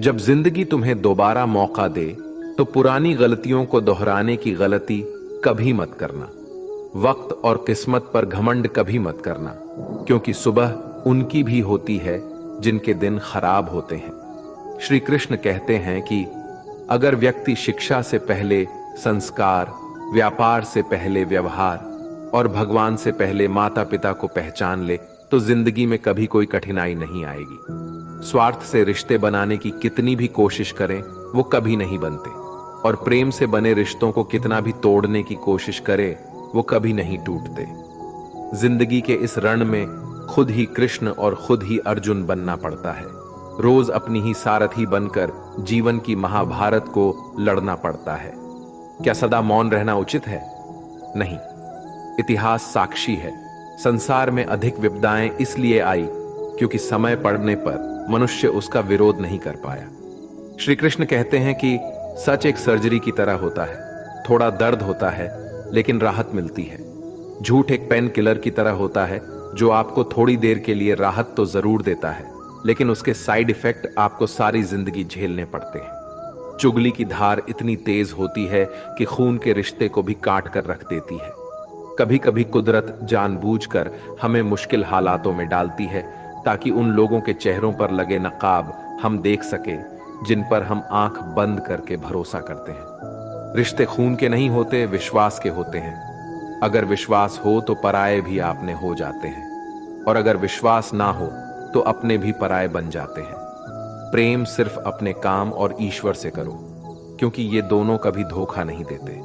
जब जिंदगी तुम्हें दोबारा मौका दे तो पुरानी गलतियों को दोहराने की गलती कभी मत करना। वक्त और किस्मत पर घमंड कभी मत करना, क्योंकि सुबह उनकी भी होती है जिनके दिन खराब होते हैं। श्री कृष्ण कहते हैं कि अगर व्यक्ति शिक्षा से पहले संस्कार, व्यापार से पहले व्यवहार और भगवान से पहले माता पिता को पहचान ले तो जिंदगी में कभी कोई कठिनाई नहीं आएगी। स्वार्थ से रिश्ते बनाने की कितनी भी कोशिश करें वो कभी नहीं बनते, और प्रेम से बने रिश्तों को कितना भी तोड़ने की कोशिश करें वो कभी नहीं टूटते। जिंदगी के इस रण में खुद ही कृष्ण और खुद ही अर्जुन बनना पड़ता है। रोज अपनी ही सारथी बनकर जीवन की महाभारत को लड़ना पड़ता है। क्या सदा मौन रहना उचित है? नहीं। इतिहास साक्षी है, संसार में अधिक विपदाएं इसलिए आई क्योंकि समय पड़ने पर मनुष्य उसका विरोध नहीं कर पाया। श्री कृष्ण कहते हैं कि सच एक सर्जरी की तरह होता है, थोड़ा दर्द होता है लेकिन राहत मिलती है। झूठ एक पेन किलर की तरह होता है जो आपको थोड़ी देर के लिए राहत तो जरूर देता है, लेकिन उसके साइड इफेक्ट आपको सारी जिंदगी झेलने पड़ते हैं। चुगली की धार इतनी तेज होती है कि खून के रिश्ते को भी काट कर रख देती है। कभी कभी कुदरत जानबूझकर हमें मुश्किल हालातों में डालती है ताकि उन लोगों के चेहरों पर लगे नकाब हम देख सके जिन पर हम आंख बंद करके भरोसा करते हैं। रिश्ते खून के नहीं होते, विश्वास के होते हैं। अगर विश्वास हो तो पराये भी आपने हो जाते हैं, और अगर विश्वास ना हो तो अपने भी पराये बन जाते हैं। प्रेम सिर्फ अपने काम और ईश्वर से करो, क्योंकि ये दोनों कभी धोखा नहीं देते।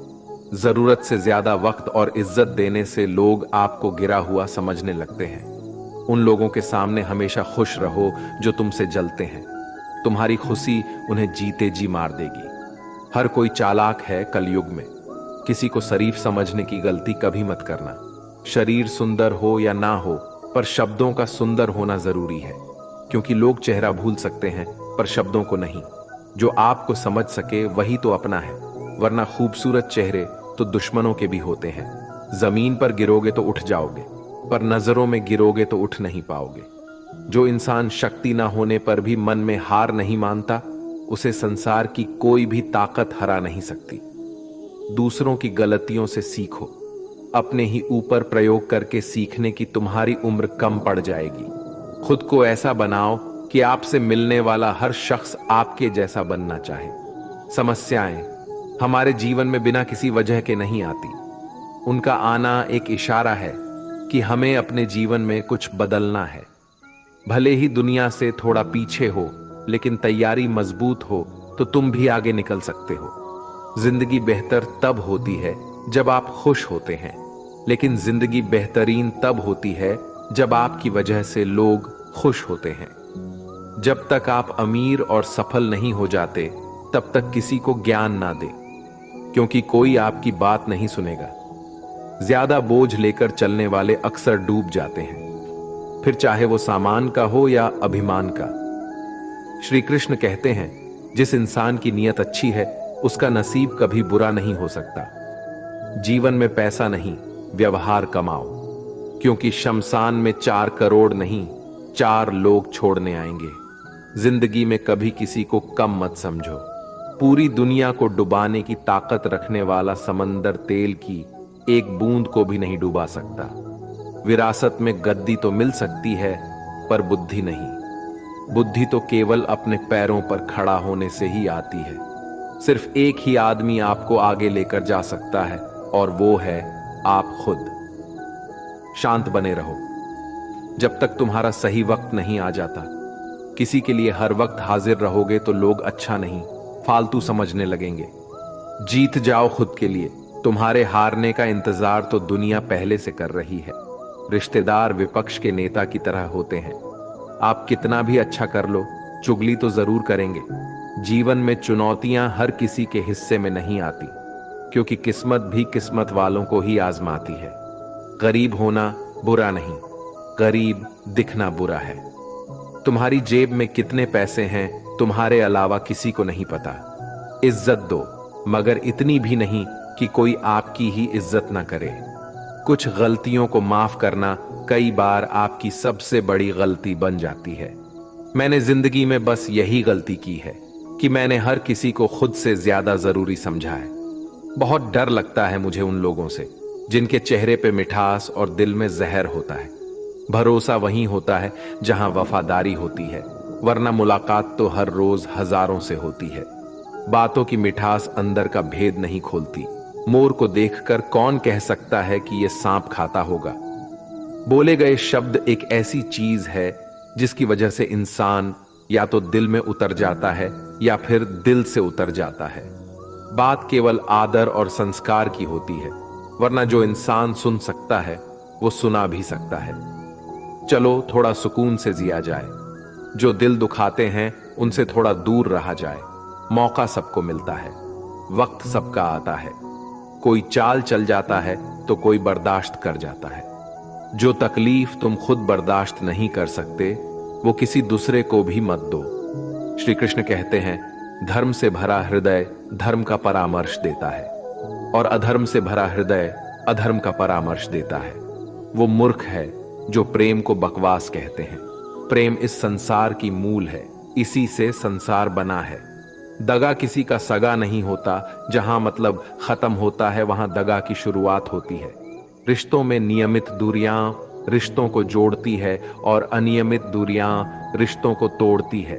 जरूरत से ज्यादा वक्त और इज्जत देने से लोग आपको गिरा हुआ समझने लगते हैं। उन लोगों के सामने हमेशा खुश रहो जो तुमसे जलते हैं। तुम्हारी खुशी उन्हें जीते जी मार देगी। हर कोई चालाक है कलयुग में। किसी को शरीफ समझने की गलती कभी मत करना। शरीर सुंदर हो या ना हो, पर शब्दों का सुंदर होना जरूरी है, क्योंकि लोग चेहरा भूल सकते हैं पर शब्दों को नहीं। जो आपको समझ सके वही तो अपना है, वरना खूबसूरत चेहरे तो दुश्मनों के भी होते हैं। जमीन पर गिरोगे तो उठ जाओगे, पर नजरों में गिरोगे तो उठ नहीं पाओगे। जो इंसान शक्ति ना होने पर भी मन में हार नहीं मानता, उसे संसार की कोई भी ताकत हरा नहीं सकती। दूसरों की गलतियों से सीखो, अपने ही ऊपर प्रयोग करके सीखने की तुम्हारी उम्र कम पड़ जाएगी। खुद को ऐसा बनाओ कि आपसे मिलने वाला हर शख्स आपके जैसा बनना चाहे। समस्याएं हमारे जीवन में बिना किसी वजह के नहीं आती। उनका आना एक इशारा है कि हमें अपने जीवन में कुछ बदलना है। भले ही दुनिया से थोड़ा पीछे हो, लेकिन तैयारी मजबूत हो तो तुम भी आगे निकल सकते हो। जिंदगी बेहतर तब होती है जब आप खुश होते हैं, लेकिन जिंदगी बेहतरीन तब होती है जब आपकी वजह से लोग खुश होते हैं। जब तक आप अमीर और सफल नहीं हो जाते, तब तक किसी को ज्ञान ना दे, क्योंकि कोई आपकी बात नहीं सुनेगा। ज्यादा बोझ लेकर चलने वाले अक्सर डूब जाते हैं, फिर चाहे वो सामान का हो या अभिमान का। श्री कृष्ण कहते हैं, जिस इंसान की नीयत अच्छी है उसका नसीब कभी बुरा नहीं हो सकता। जीवन में पैसा नहीं, व्यवहार कमाओ, क्योंकि शमशान में 4 करोड़ नहीं 4 लोग छोड़ने आएंगे। जिंदगी में कभी किसी को कम मत समझो। पूरी दुनिया को डुबाने की ताकत रखने वाला समंदर तेल की एक बूंद को भी नहीं डुबा सकता। विरासत में गद्दी तो मिल सकती है, पर बुद्धि नहीं। बुद्धि तो केवल अपने पैरों पर खड़ा होने से ही आती है। सिर्फ एक ही आदमी आपको आगे लेकर जा सकता है, और वो है आप खुद। शांत बने रहो जब तक तुम्हारा सही वक्त नहीं आ जाता। किसी के लिए हर वक्त हाजिर रहोगे तो लोग अच्छा नहीं, फालतू समझने लगेंगे। जीत जाओ खुद के लिए। तुम्हारे हारने का इंतजार तो दुनिया पहले से कर रही है। रिश्तेदार विपक्ष के नेता की तरह होते हैं। आप कितना भी अच्छा कर लो, चुगली तो जरूर करेंगे। जीवन में चुनौतियां हर किसी के हिस्से में नहीं आती, क्योंकि किस्मत भी किस्मत वालों को ही आजमाती है। गरीब होना बुरा नहीं, गरीब दिखना बुरा है। तुम्हारी जेब में कितने पैसे हैं तुम्हारे अलावा किसी को नहीं पता। इज्जत दो, मगर इतनी भी नहीं कि कोई आपकी ही इज्जत ना करे। कुछ गलतियों को माफ करना कई बार आपकी सबसे बड़ी गलती बन जाती है। मैंने जिंदगी में बस यही गलती की है कि मैंने हर किसी को खुद से ज्यादा जरूरी समझा है। बहुत डर लगता है मुझे उन लोगों से जिनके चेहरे पे मिठास और दिल में जहर होता है। भरोसा वहीं होता है जहां वफादारी होती है, वरना मुलाकात तो हर रोज हजारों से होती है। बातों की मिठास अंदर का भेद नहीं खोलती। मोर को देखकर कौन कह सकता है कि यह सांप खाता होगा। बोले गए शब्द एक ऐसी चीज है जिसकी वजह से इंसान या तो दिल में उतर जाता है या फिर दिल से उतर जाता है। बात केवल आदर और संस्कार की होती है, वरना जो इंसान सुन सकता है वो सुना भी सकता है। चलो थोड़ा सुकून से जिया जाए। जो दिल दुखाते हैं उनसे थोड़ा दूर रहा जाए। मौका सबको मिलता है, वक्त सबका आता है। कोई चाल चल जाता है तो कोई बर्दाश्त कर जाता है। जो तकलीफ तुम खुद बर्दाश्त नहीं कर सकते वो किसी दूसरे को भी मत दो। श्री कृष्ण कहते हैं, धर्म से भरा हृदय धर्म का परामर्श देता है और अधर्म से भरा हृदय अधर्म का परामर्श देता है। वो मूर्ख है जो प्रेम को बकवास कहते हैं। प्रेम इस संसार की मूल है, इसी से संसार बना है। दगा किसी का सगा नहीं होता। जहां मतलब खत्म होता है वहां दगा की शुरुआत होती है। रिश्तों में नियमित दूरियां रिश्तों को जोड़ती है और अनियमित दूरियां रिश्तों को तोड़ती है।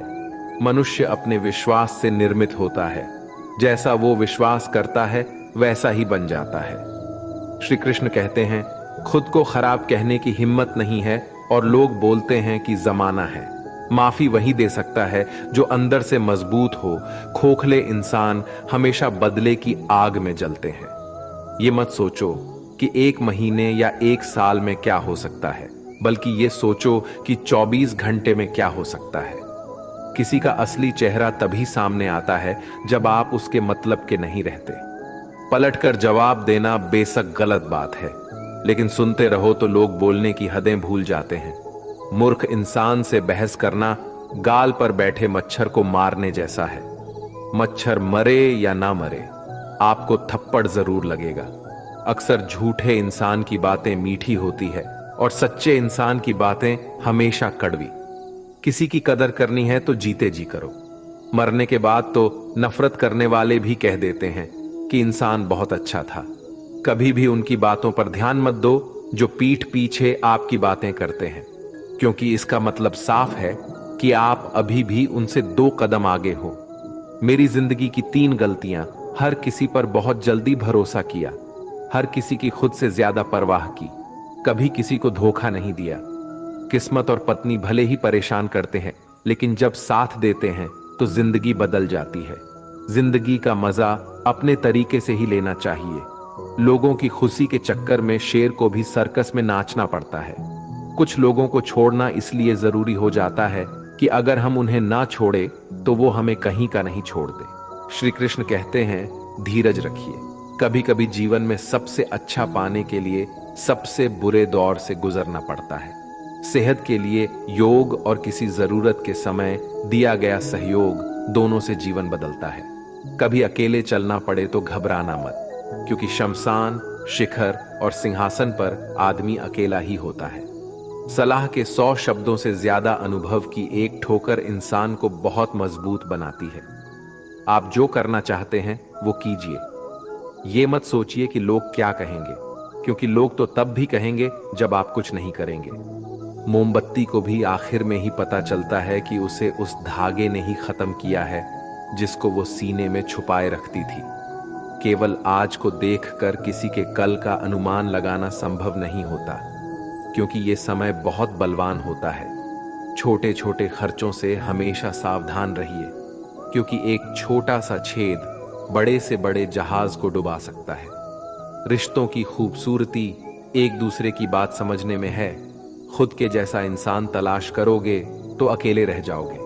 मनुष्य अपने विश्वास से निर्मित होता है। जैसा वो विश्वास करता है वैसा ही बन जाता है। श्री कृष्ण कहते हैं, खुद को खराब कहने की हिम्मत नहीं है और लोग बोलते हैं कि जमाना है। माफी वही दे सकता है जो अंदर से मजबूत हो। खोखले इंसान हमेशा बदले की आग में जलते हैं। ये मत सोचो कि 1 महीने या 1 साल में क्या हो सकता है, बल्कि ये सोचो कि 24 घंटे में क्या हो सकता है। किसी का असली चेहरा तभी सामने आता है जब आप उसके मतलब के नहीं रहते। पलटकर जवाब देना बेशक गलत बात है, लेकिन सुनते रहो तो लोग बोलने की हदें भूल जाते हैं। मूर्ख इंसान से बहस करना गाल पर बैठे मच्छर को मारने जैसा है। मच्छर मरे या ना मरे, आपको थप्पड़ जरूर लगेगा। अक्सर झूठे इंसान की बातें मीठी होती है और सच्चे इंसान की बातें हमेशा कड़वी। किसी की कदर करनी है तो जीते जी करो। मरने के बाद तो नफरत करने वाले भी कह देते हैं कि इंसान बहुत अच्छा था। कभी भी उनकी बातों पर ध्यान मत दो जो पीठ पीछे आपकी बातें करते हैं, क्योंकि इसका मतलब साफ है कि आप अभी भी उनसे 2 कदम आगे हो। मेरी जिंदगी की 3 गलतियां: हर किसी पर बहुत जल्दी भरोसा किया, हर किसी की खुद से ज्यादा परवाह की, कभी किसी को धोखा नहीं दिया। किस्मत और पत्नी भले ही परेशान करते हैं, लेकिन जब साथ देते हैं तो जिंदगी बदल जाती है। जिंदगी का मजा अपने तरीके से ही लेना चाहिए। लोगों की खुशी के चक्कर में शेर को भी सर्कस में नाचना पड़ता है। कुछ लोगों को छोड़ना इसलिए जरूरी हो जाता है कि अगर हम उन्हें ना छोड़े तो वो हमें कहीं का नहीं छोड़ दे। श्री कृष्ण कहते हैं, धीरज रखिए। कभी कभी जीवन में सबसे अच्छा पाने के लिए सबसे बुरे दौर से गुजरना पड़ता है। सेहत के लिए योग और किसी जरूरत के समय दिया गया सहयोग दोनों से जीवन बदलता है। कभी अकेले चलना पड़े तो घबराना मत, क्योंकि शमशान, शिखर और सिंहासन पर आदमी अकेला ही होता है। सलाह के 100 शब्दों से ज्यादा अनुभव की एक ठोकर इंसान को बहुत मजबूत बनाती है। आप जो करना चाहते हैं वो कीजिए। ये मत सोचिए कि लोग क्या कहेंगे, क्योंकि लोग तो तब भी कहेंगे जब आप कुछ नहीं करेंगे। मोमबत्ती को भी आखिर में ही पता चलता है कि उसे उस धागे ने ही खत्म किया है जिसको वो सीने में छुपाए रखती थी। केवल आज को देखकर किसी के कल का अनुमान लगाना संभव नहीं होता, क्योंकि ये समय बहुत बलवान होता है। छोटे छोटे खर्चों से हमेशा सावधान रहिए, क्योंकि एक छोटा सा छेद बड़े से बड़े जहाज को डुबा सकता है। रिश्तों की खूबसूरती एक दूसरे की बात समझने में है। खुद के जैसा इंसान तलाश करोगे तो अकेले रह जाओगे।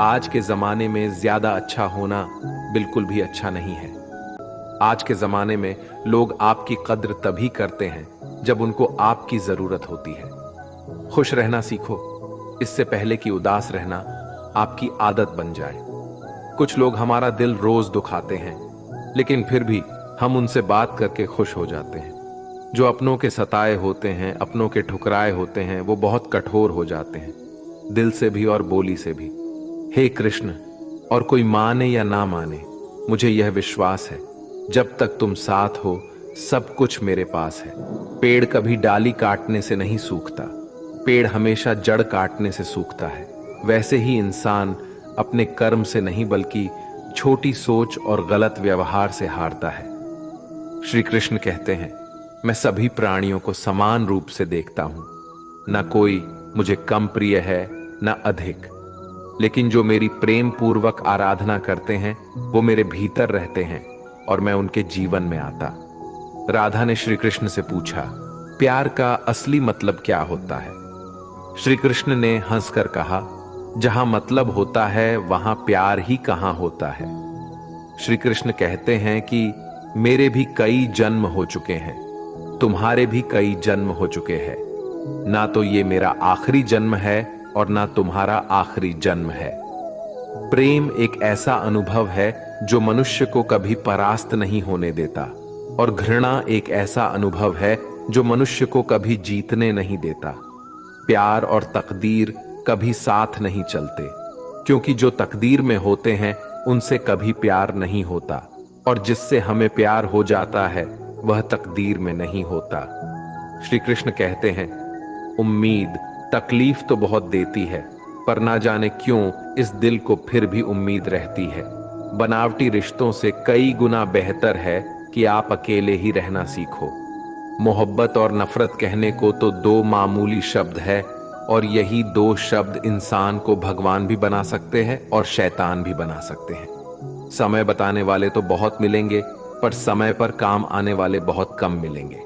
आज के जमाने में ज्यादा अच्छा होना बिल्कुल भी अच्छा नहीं है। आज के जमाने में लोग आपकी कद्र तभी करते हैं जब उनको आपकी जरूरत होती है। खुश रहना सीखो, इससे पहले कि उदास रहना आपकी आदत बन जाए। कुछ लोग हमारा दिल रोज दुखाते हैं, लेकिन फिर भी हम उनसे बात करके खुश हो जाते हैं। जो अपनों के सताए होते हैं, अपनों के ठुकराए होते हैं, वो बहुत कठोर हो जाते हैं, दिल से भी और बोली से भी। हे कृष्ण, और कोई माने या ना माने, मुझे यह विश्वास है जब तक तुम साथ हो सब कुछ मेरे पास है। पेड़ कभी डाली काटने से नहीं सूखता, पेड़ हमेशा जड़ काटने से सूखता है। वैसे ही इंसान अपने कर्म से नहीं बल्कि छोटी सोच और गलत व्यवहार से हारता है। श्री कृष्ण कहते हैं, मैं सभी प्राणियों को समान रूप से देखता हूं, न कोई मुझे कम प्रिय है न अधिक, लेकिन जो मेरी प्रेम पूर्वक आराधना करते हैं वो मेरे भीतर रहते हैं और मैं उनके जीवन में आता। राधा ने श्री कृष्ण से पूछा, प्यार का असली मतलब क्या होता है? श्री कृष्ण ने हंसकर कहा, जहां मतलब होता है वहां प्यार ही कहां होता है। श्री कृष्ण कहते हैं कि मेरे भी कई जन्म हो चुके हैं, तुम्हारे भी कई जन्म हो चुके हैं, ना तो ये मेरा आखिरी जन्म है और ना तुम्हारा आखिरी जन्म है। प्रेम एक ऐसा अनुभव है जो मनुष्य को कभी परास्त नहीं होने देता, और घृणा एक ऐसा अनुभव है जो मनुष्य को कभी जीतने नहीं देता। प्यार और तकदीर कभी साथ नहीं चलते, क्योंकि जो तकदीर में होते हैं उनसे कभी प्यार नहीं होता, और जिससे हमें प्यार हो जाता है वह तकदीर में नहीं होता। श्री कृष्ण कहते हैं, उम्मीद तकलीफ तो बहुत देती है, पर ना जाने क्यों इस दिल को फिर भी उम्मीद रहती है। बनावटी रिश्तों से कई गुना बेहतर है कि आप अकेले ही रहना सीखो। मोहब्बत और नफरत कहने को तो दो मामूली शब्द है, और यही दो शब्द इंसान को भगवान भी बना सकते हैं और शैतान भी बना सकते हैं। समय बताने वाले तो बहुत मिलेंगे, पर समय पर काम आने वाले बहुत कम मिलेंगे।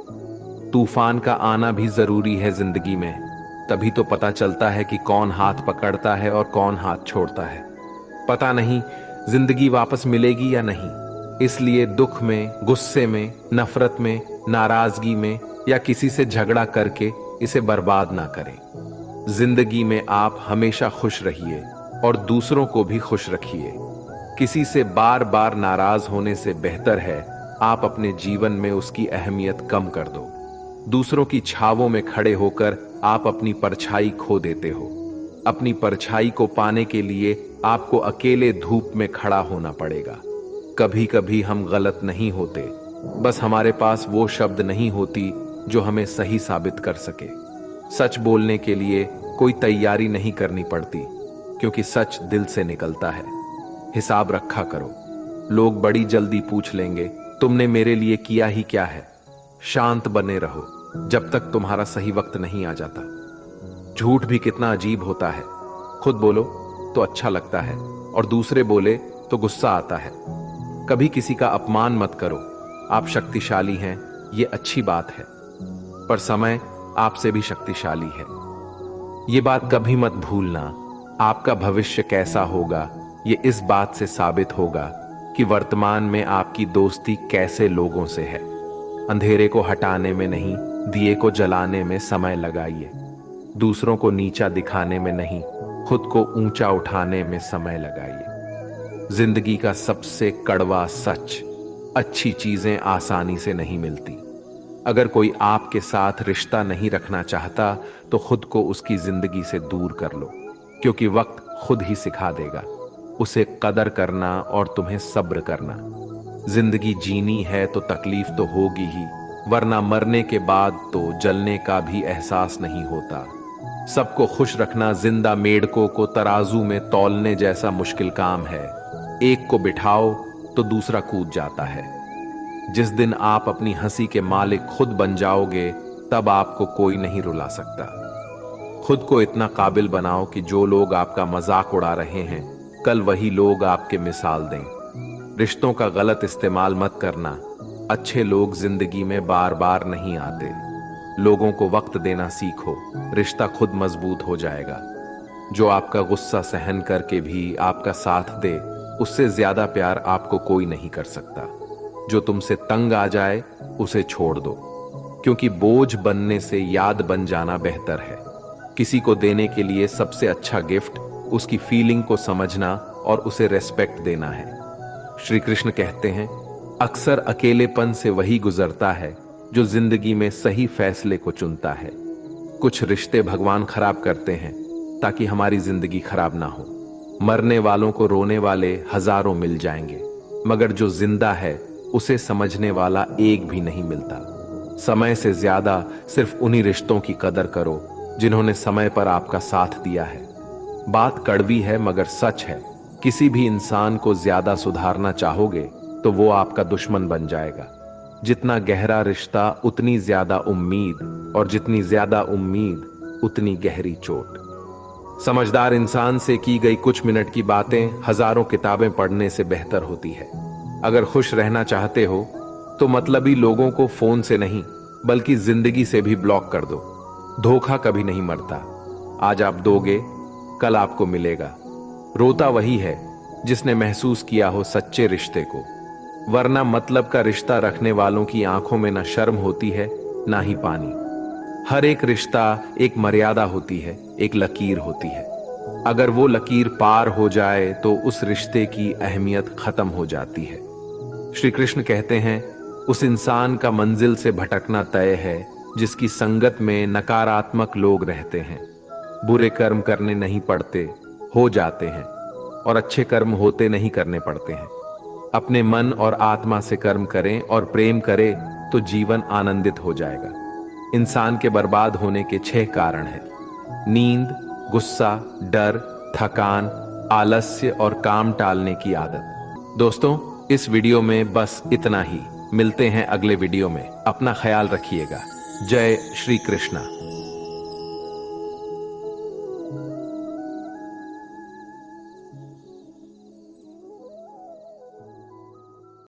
तूफान का आना भी जरूरी है जिंदगी में, तभी तो पता चलता है कि कौन हाथ पकड़ता है और कौन हाथ छोड़ता है। पता नहीं जिंदगी वापस मिलेगी या नहीं, इसलिए दुख में, गुस्से में, नफरत में, नाराजगी में या किसी से झगड़ा करके इसे बर्बाद ना करें। जिंदगी में आप हमेशा खुश रहिए और दूसरों को भी खुश रखिए। किसी से बार बार नाराज होने से बेहतर है आप अपने जीवन में उसकी अहमियत कम कर दो। दूसरों की छावों में खड़े होकर आप अपनी परछाई खो देते हो। अपनी परछाई को पाने के लिए आपको अकेले धूप में खड़ा होना पड़ेगा। कभी कभी हम गलत नहीं होते, बस हमारे पास वो शब्द नहीं होती जो हमें सही साबित कर सके। सच बोलने के लिए कोई तैयारी नहीं करनी पड़ती, क्योंकि सच दिल से निकलता है। हिसाब रखा करो, लोग बड़ी जल्दी पूछ लेंगे तुमने मेरे लिए किया ही क्या है। शांत बने रहो जब तक तुम्हारा सही वक्त नहीं आ जाता। झूठ भी कितना अजीब होता है, खुद बोलो तो अच्छा लगता है और दूसरे बोले तो गुस्सा आता है। कभी किसी का अपमान मत करो, आप शक्तिशाली हैं ये अच्छी बात है, पर समय आपसे भी शक्तिशाली है। ये बात कभी मत भूलना, आपका भविष्य कैसा होगा ये इस बात से साबित होगा कि वर्तमान में आपकी दोस्ती कैसे लोगों से है। अंधेरे को हटाने में नहीं, दिए को जलाने में समय लगाइए। दूसरों को नीचा दिखाने में नहीं, खुद को ऊंचा उठाने में समय लगाइए। जिंदगी का सबसे कड़वा सच, अच्छी चीजें आसानी से नहीं मिलती। अगर कोई आपके साथ रिश्ता नहीं रखना चाहता तो खुद को उसकी जिंदगी से दूर कर लो, क्योंकि वक्त खुद ही सिखा देगा उसे कदर करना और तुम्हें सब्र करना। जिंदगी जीनी है तो तकलीफ तो होगी ही, वरना मरने के बाद तो जलने का भी एहसास नहीं होता। सबको खुश रखना जिंदा मेढकों को तराजू में तौलने जैसा मुश्किल काम है। एक को बिठाओ तो दूसरा कूद जाता है। जिस दिन आप अपनी हंसी के मालिक खुद बन जाओगे तब आपको कोई नहीं रुला सकता। खुद को इतना काबिल बनाओ कि जो लोग आपका मजाक उड़ा रहे हैं कल वही लोग आपके मिसाल दें। रिश्तों का गलत इस्तेमाल मत करना, अच्छे लोग जिंदगी में बार बार नहीं आते। लोगों को वक्त देना सीखो, रिश्ता खुद मजबूत हो जाएगा। जो आपका गुस्सा सहन करके भी आपका साथ दे, उससे ज्यादा प्यार आपको कोई नहीं कर सकता। जो तुमसे तंग आ जाए उसे छोड़ दो, क्योंकि बोझ बनने से याद बन जाना बेहतर है। किसी को देने के लिए सबसे अच्छा गिफ्ट उसकी फीलिंग को समझना और उसे रेस्पेक्ट देना है। श्री कृष्ण कहते हैं, अक्सर अकेलेपन से वही गुजरता है जो जिंदगी में सही फैसले को चुनता है। कुछ रिश्ते भगवान खराब करते हैं ताकि हमारी जिंदगी खराब ना हो। मरने वालों को रोने वाले हजारों मिल जाएंगे, मगर जो जिंदा है उसे समझने वाला एक भी नहीं मिलता। समय से ज्यादा सिर्फ उन्हीं रिश्तों की कदर करो जिन्होंने समय पर आपका साथ दिया है। बात कड़वी है मगर सच है, किसी भी इंसान को ज्यादा सुधारना चाहोगे तो वो आपका दुश्मन बन जाएगा। जितना गहरा रिश्ता उतनी ज्यादा उम्मीद, और जितनी ज्यादा उम्मीद उतनी गहरी चोट। समझदार इंसान से की गई कुछ मिनट की बातें हजारों किताबें पढ़ने से बेहतर होती है। अगर खुश रहना चाहते हो तो मतलबी लोगों को फोन से नहीं बल्कि जिंदगी से भी ब्लॉक कर दो। धोखा कभी नहीं मरता, आज आप दोगे कल आपको मिलेगा। रोता वही है जिसने महसूस किया हो सच्चे रिश्ते को, वरना मतलब का रिश्ता रखने वालों की आंखों में ना शर्म होती है ना ही पानी। हर एक रिश्ता एक मर्यादा होती है, एक लकीर होती है। अगर वो लकीर पार हो जाए तो उस रिश्ते की अहमियत खत्म हो जाती है। श्री कृष्ण कहते हैं, उस इंसान का मंजिल से भटकना तय है जिसकी संगत में नकारात्मक लोग रहते हैं। बुरे कर्म करने नहीं पड़ते, हो जाते हैं, और अच्छे कर्म होते नहीं करने पड़ते हैं। अपने मन और आत्मा से कर्म करें और प्रेम करें तो जीवन आनंदित हो जाएगा। इंसान के बर्बाद होने के 6 कारण हैं: नींद, गुस्सा, डर, थकान, आलस्य और काम टालने की आदत। दोस्तों, इस वीडियो में बस इतना ही। मिलते हैं अगले वीडियो में। अपना ख्याल रखिएगा। जय श्री कृष्णा।